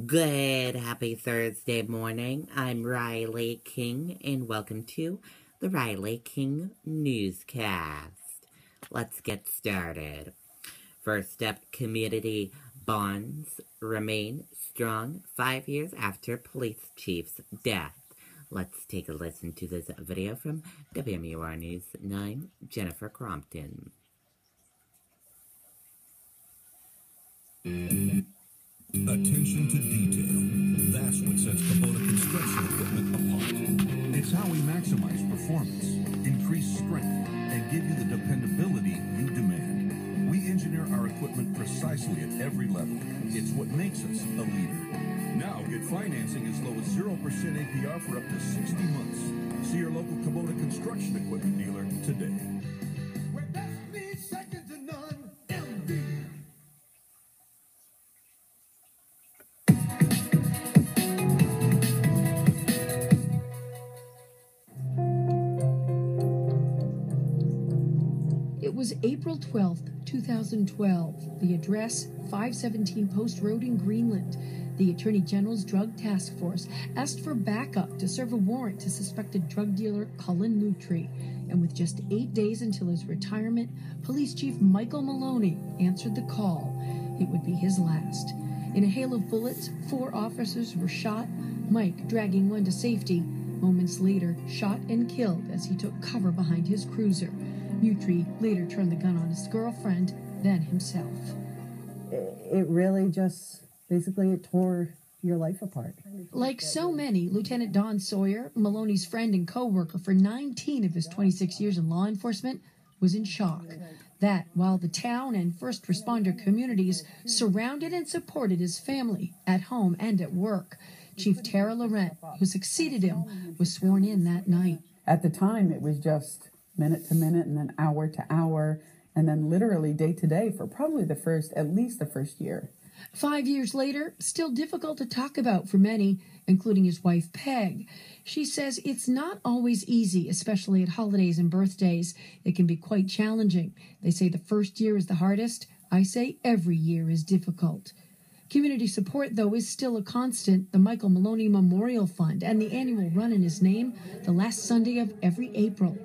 Good, happy Thursday morning. I'm Riley King, and welcome to the Riley King Newscast. Let's get started. First up, community bonds remain strong 5 years after police chief's death. Let's take a listen to this video from WMUR News 9, Jennifer Crompton. Attention to detail. That's what sets Kubota construction equipment apart. It's how we maximize performance, increase strength, and give you the dependability you demand. We engineer our equipment precisely at every level. It's what makes us a leader. Now get financing as low as 0% APR for up to 60 months. See your local Kubota construction equipment dealer today. Where best means second to none, MD. It was April 12th, 2012. The address, 517 Post Road in Greenland. The Attorney General's Drug Task Force asked for backup to serve a warrant to suspected drug dealer Cullen Lutry. And with just 8 days until his retirement, Police Chief Michael Maloney answered the call. It would be his last. In a hail of bullets, 4 officers were shot, Mike dragging one to safety. Moments later, shot and killed as he took cover behind his cruiser. Lutry later turned the gun on his girlfriend, then himself. It really just, basically, it tore your life apart. Like so many, Lieutenant Don Sawyer, Maloney's friend and co-worker for 19 of his 26 years in law enforcement, was in shock. That while the town and first responder communities surrounded and supported his family at home and at work. Chief Tara Laurent, who succeeded him, was sworn in that night. At the time, it was just minute to minute and then hour to hour and then literally day to day for probably at least the first year. 5 years later, still difficult to talk about for many, including his wife, Peg. She says it's not always easy, especially at holidays and birthdays. It can be quite challenging. They say the first year is the hardest. I say every year is difficult. Community support, though, is still a constant. The Michael Maloney Memorial Fund and the annual run in his name, the last Sunday of every April.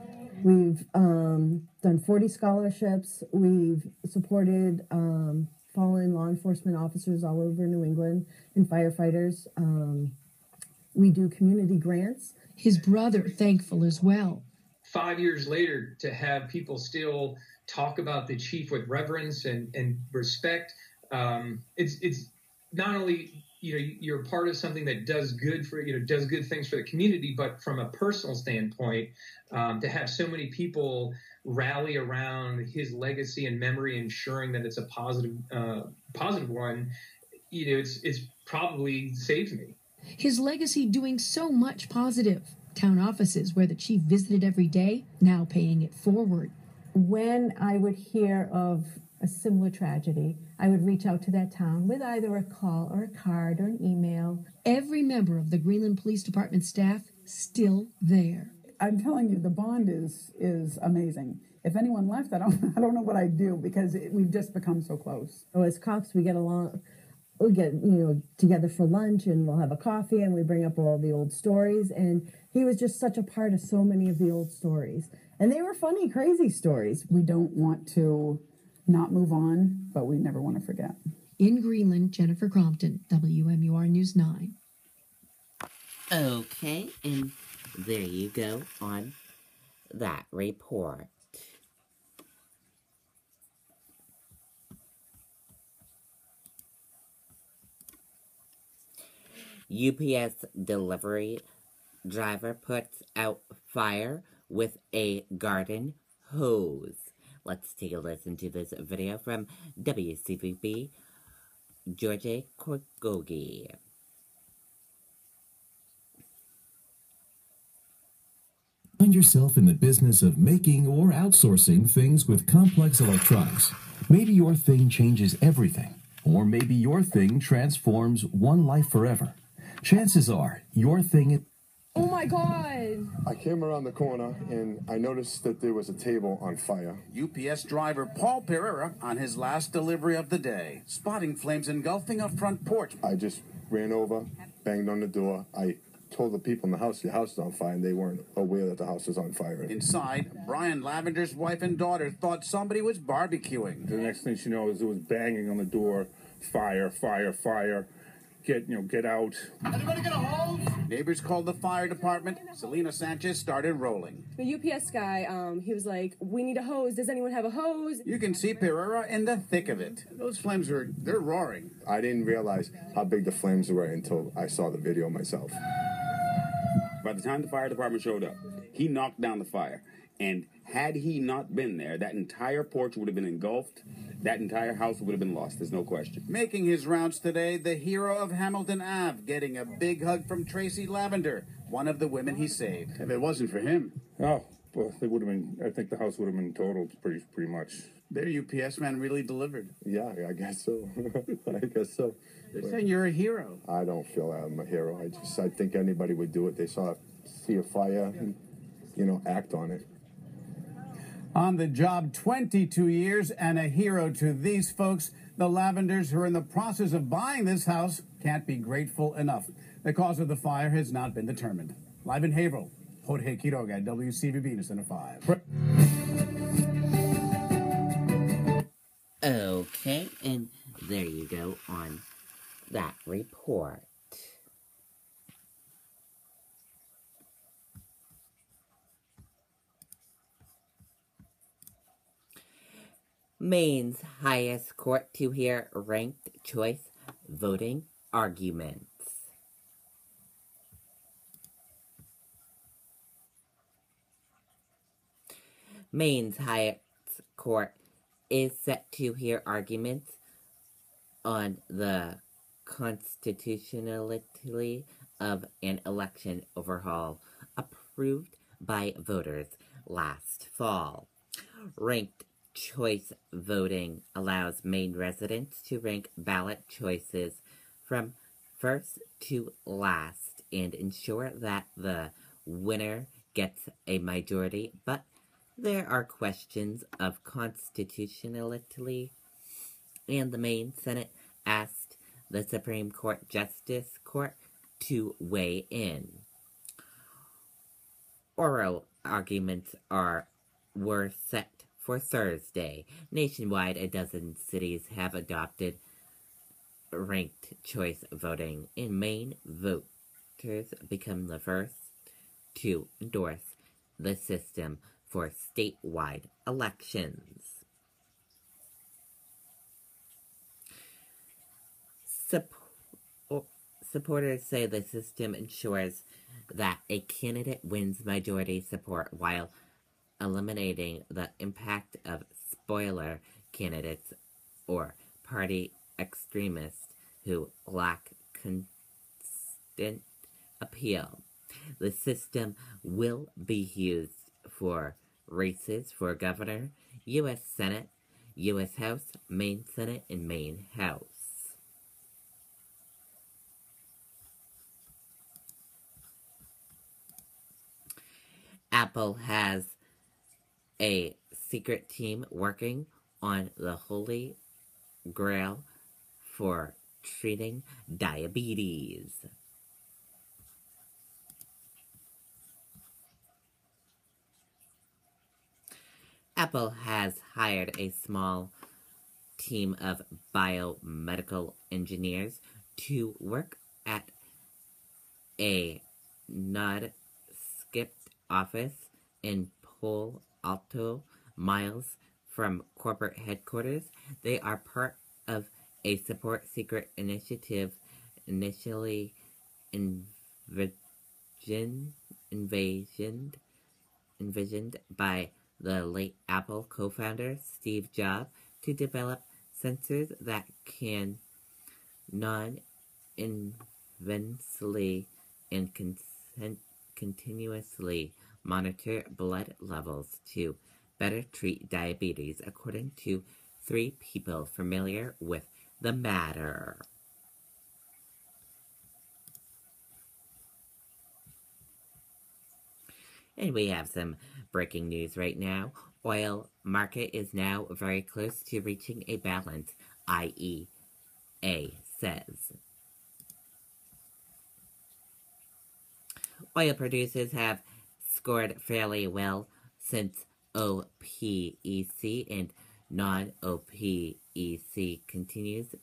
We've done 40 scholarships. We've supported fallen law enforcement officers all over New England and firefighters. We do community grants. His brother thankful as well. 5 years later, to have people still talk about the chief with reverence and respect, it's not only you're a part of something that does good things for the community, but from a personal standpoint, to have so many people rally around his legacy and memory, ensuring that it's a positive one, it's probably saved me. His legacy doing so much positive. Town offices where the chief visited every day, now paying it forward. When I would hear of a similar tragedy, I would reach out to that town with either a call or a card or an email. Every member of the Greenland Police Department staff still there. I'm telling you, the bond is amazing. If anyone left, I don't know what I'd do because we've just become so close. So as cops, we get along. We get together for lunch and we'll have a coffee and we bring up all the old stories. And he was just such a part of so many of the old stories. And they were funny, crazy stories. We don't want to not move on, but we never want to forget. In Greenland, Jennifer Crompton, WMUR News 9. Okay, and there you go on that report. UPS delivery driver puts out fire with a garden hose. Let's take a listen to this video from WCVB, George Korgogi. Find yourself in the business of making or outsourcing things with complex electronics. Maybe your thing changes everything, or maybe your thing transforms one life forever. Chances are, your thing... Oh my God! I came around the corner and I noticed that there was a table on fire. UPS driver Paul Pereira on his last delivery of the day, spotting flames engulfing a front porch. I just ran over, banged on the door. I told the people in the house is on fire, and they weren't aware that the house was on fire. Inside, Brian Lavender's wife and daughter thought somebody was barbecuing. The next thing she knows, it was banging on the door, fire, fire, fire. Get out. Anybody get a hose? Neighbors called the fire department. Selena Sanchez started rolling. The UPS guy, he was like, "We need a hose. Does anyone have a hose?" You can see Pereira in the thick of it. Those flames they're roaring. I didn't realize how big the flames were until I saw the video myself. By the time the fire department showed up, he knocked down the fire. And had he not been there, that entire porch would have been engulfed. That entire house would have been lost. There's no question. Making his rounds today, the hero of Hamilton Ave, getting a big hug from Tracy Lavender, one of the women he saved. If it wasn't for him. Oh, well, they would have been. I think the house would have been totaled pretty much. Their UPS man really delivered. Yeah, I guess so. I guess so. They're saying you're a hero. I don't feel I'm a hero. I think anybody would do it. They see a fire and, act on it. On the job 22 years and a hero to these folks, the Lavenders who are in the process of buying this house can't be grateful enough. The cause of the fire has not been determined. Live in Haverhill, Jorge Quiroga, WCVB News Center 5. Okay, and there you go on that report. Maine's highest court to hear ranked choice voting arguments. Maine's highest court is set to hear arguments on the constitutionality of an election overhaul approved by voters last fall. Ranked choice voting allows Maine residents to rank ballot choices from first to last and ensure that the winner gets a majority, but there are questions of constitutionality, and the Maine Senate asked the Supreme Court Justice Court to weigh in. Oral arguments were set for Thursday. Nationwide, a dozen cities have adopted ranked choice voting. In Maine, voters become the first to endorse the system for statewide elections. Supporters say the system ensures that a candidate wins majority support while eliminating the impact of spoiler candidates or party extremists who lack constant appeal. The system will be used for races for governor, U.S. Senate, U.S. House, Maine Senate, and Maine House. Apple has a secret team working on the holy grail for treating diabetes. Apple has hired a small team of biomedical engineers to work at a nod-skipped office in Palo Alto, miles from corporate headquarters. They are part of a support secret initiative initially envisioned by the late Apple co-founder Steve Jobs to develop sensors that can non-invasively and continuously monitor blood levels to better treat diabetes, according to 3 people familiar with the matter. And we have some breaking news right now. Oil market is now very close to reaching a balance, IEA says. Oil producers have scored fairly well since OPEC and non-OPEC continues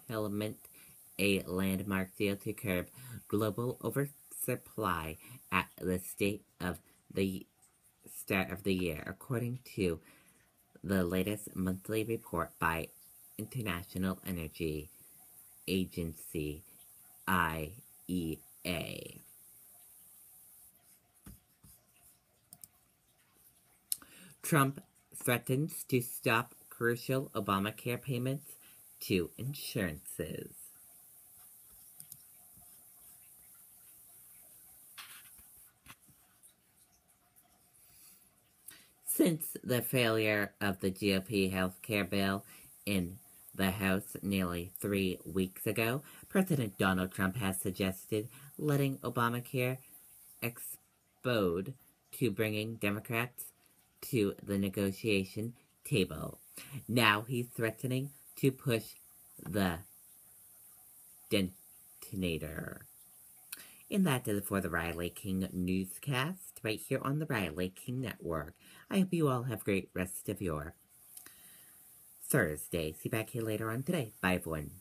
implement a landmark deal to curb global oversupply at the start of the year, according to the latest monthly report by International Energy Agency, IEA. Trump threatens to stop crucial Obamacare payments to insurances. Since the failure of the GOP health care bill in the House nearly 3 weeks ago, President Donald Trump has suggested letting Obamacare explode to bringing Democrats to the negotiation table. Now he's threatening to push the detonator. And that is it for the Riley King Newscast, right here on the Riley King Network. I hope you all have a great rest of your Thursday. See you back here later on today. Bye, everyone.